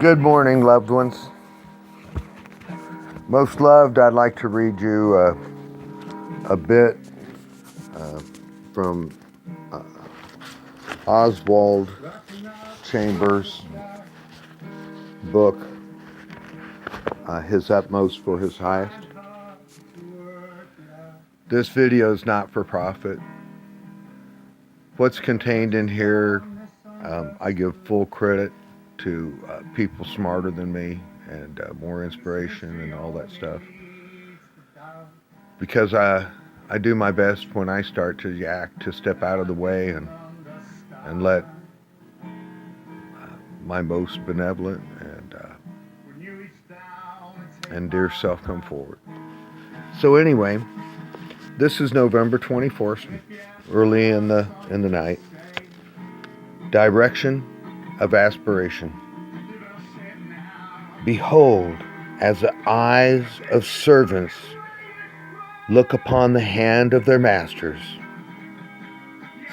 Good morning, loved ones. Most loved, I'd like to read you a bit from Oswald Chambers' book, His Utmost for His Highest. This video is not for profit. What's contained in here, I give full credit to people smarter than me and more inspiration and all that stuff. Because I do my best when I start to yak to step out of the way and let my most benevolent and dear self come forward. So anyway, this is November 24th, early in the night. Direction of aspiration. Behold, as the eyes of servants look upon the hand of their masters,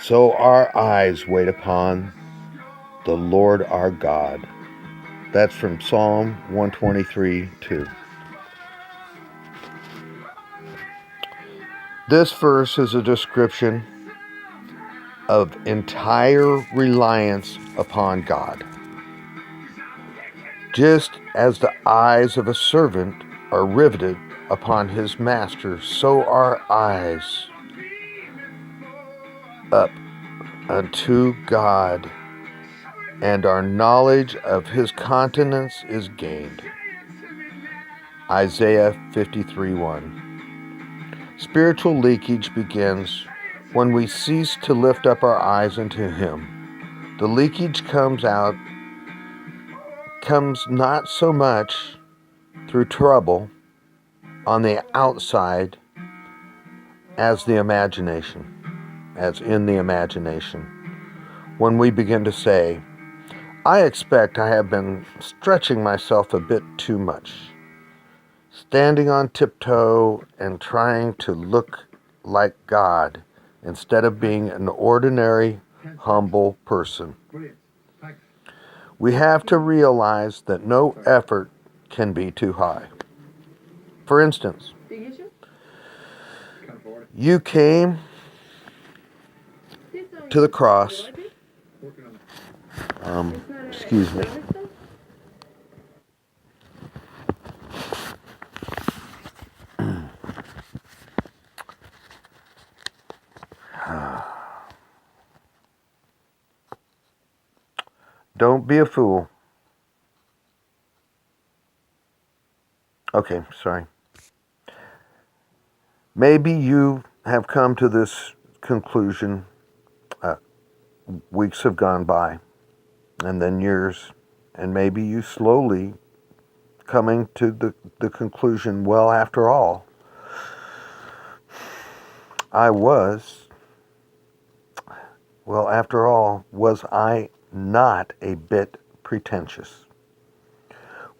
so our eyes wait upon the Lord our God. That's from Psalm 123:2. This verse is a description of entire reliance upon God. Just as the eyes of a servant are riveted upon his master, so our eyes up unto God, and our knowledge of his countenance is gained. Isaiah 53:1. Spiritual leakage begins when we cease to lift up our eyes unto him. The leakage comes not so much through trouble on the outside as in the imagination. When we begin to say, I expect I have been stretching myself a bit too much, standing on tiptoe and trying to look like God instead of being an ordinary, humble person. We have to realize that no effort can be too high. For instance, you came to the cross. Excuse me. Don't be a fool. Okay, sorry. Maybe you have come to this conclusion. Weeks have gone by, and then years, and maybe you slowly coming to the conclusion, well, after all, was I not a bit pretentious?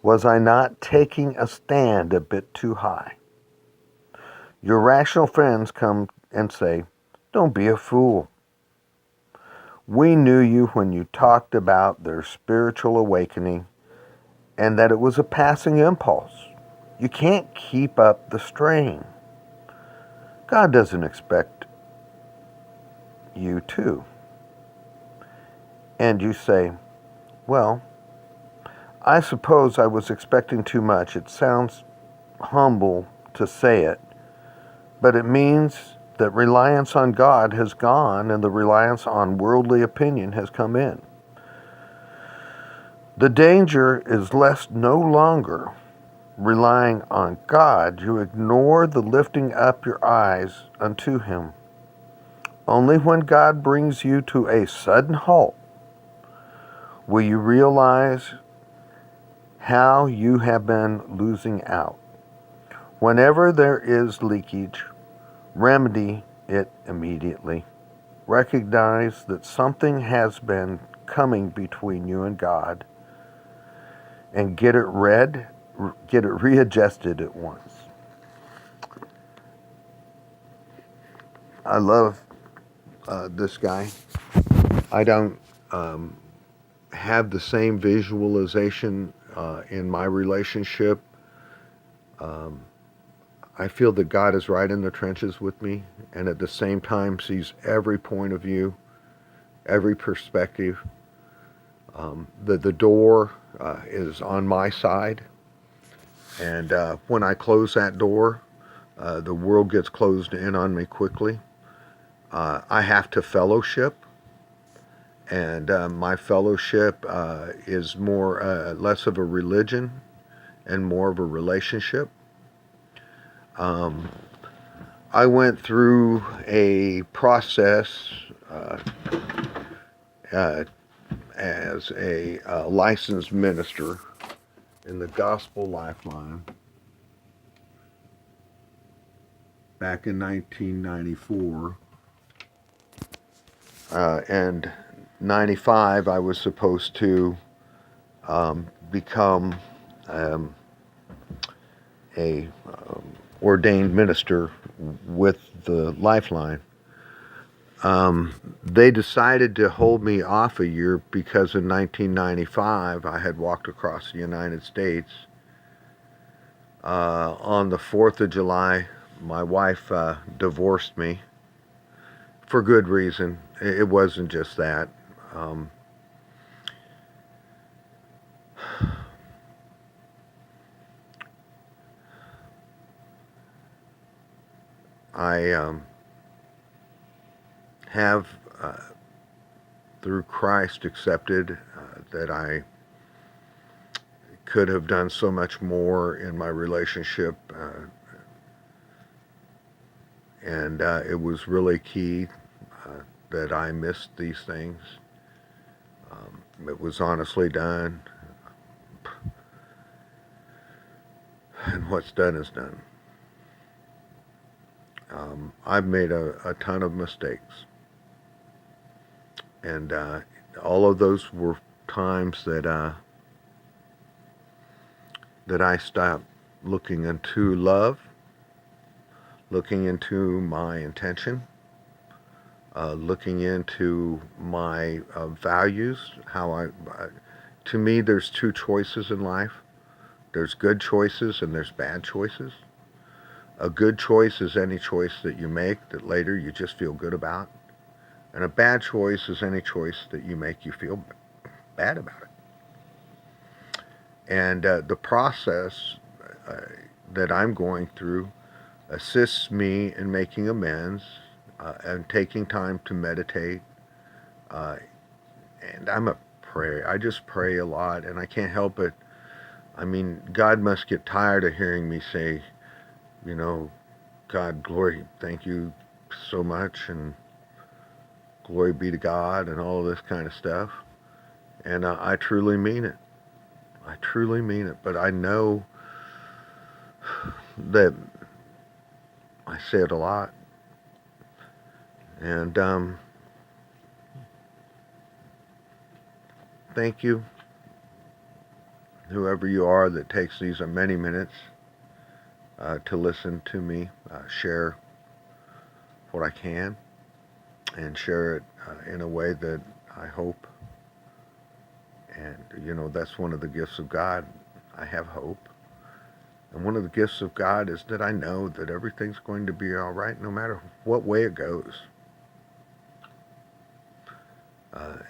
Was I not taking a stand a bit too high? Your rational friends come and say, don't be a fool. We knew you when you talked about their spiritual awakening and that it was a passing impulse. You can't keep up the strain. God doesn't expect you to. And you say, well, I suppose I was expecting too much. It sounds humble to say it, but it means that reliance on God has gone and the reliance on worldly opinion has come in. The danger is lest no longer relying on God, you ignore the lifting up your eyes unto him. Only when God brings you to a sudden halt will you realize how you have been losing out. Whenever there is leakage, remedy it immediately. Recognize that something has been coming between you and God, and get it readjusted at once. I love this guy. I don't have the same visualization in my relationship. I feel that God is right in the trenches with me, and at the same time sees every point of view, every perspective. That the door is on my side, and when I close that door, the world gets closed in on me quickly. I have to fellowship, and my fellowship is more less of a religion and more of a relationship. I went through a process as a licensed minister in the Gospel Lifeline back in 1994. And 95, I was supposed to become a ordained minister with the Lifeline. They decided to hold me off a year because in 1995 I had walked across the United States. On the 4th of July, my wife divorced me for good reason. It wasn't just that. I have, through Christ, accepted that I could have done so much more in my relationship, and it was really key that I missed these things. It was honestly done, and what's done is done. I've made a ton of mistakes, and all of those were times that I stopped looking into love, looking into my intention, looking into my values. To me, there's two choices in life. There's good choices and there's bad choices. A good choice is any choice that you make that later you just feel good about. And a bad choice is any choice that you make you feel bad about it. And the process that I'm going through assists me in making amends and taking time to meditate. And I just pray a lot, and I can't help it. I mean, God must get tired of hearing me say, you know, God, glory, thank you so much, and glory be to God, and all of this kind of stuff. And I truly mean it. I truly mean it. But I know that I say it a lot. And thank you, whoever you are that takes these many minutes to listen to me share what I can, and share it in a way that I hope. And, you know, that's one of the gifts of God. I have hope. And one of the gifts of God is that I know that everything's going to be all right no matter what way it goes.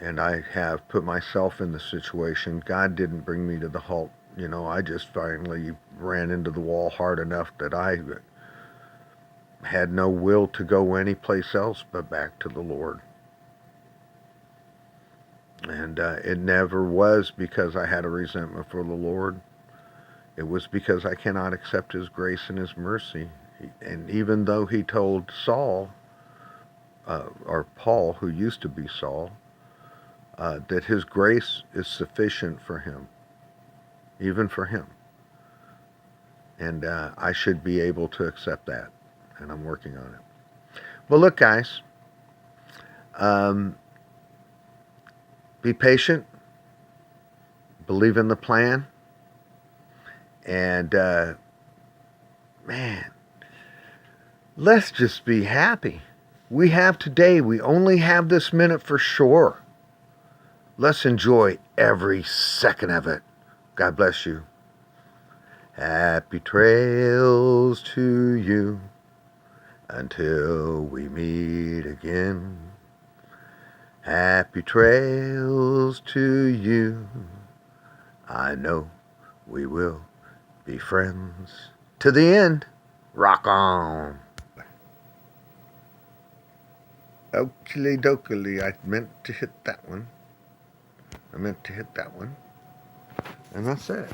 And I have put myself in the situation. God didn't bring me to the halt. You know, I just finally ran into the wall hard enough that I had no will to go anyplace else but back to the Lord. And it never was because I had a resentment for the Lord. It was because I cannot accept His grace and His mercy. And even though He told Saul, or Paul, who used to be Saul, that His grace is sufficient for him, even for him. And I should be able to accept that, and I'm working on it. Well, look, guys, be patient, believe in the plan, and man, let's just be happy. We have today. We only have this minute for sure. Let's enjoy every second of it. God bless you. Happy trails to you until we meet again. Happy trails to you. I know we will be friends to the end. Rock on. Oakley dokily, I meant to hit that one. And that's it.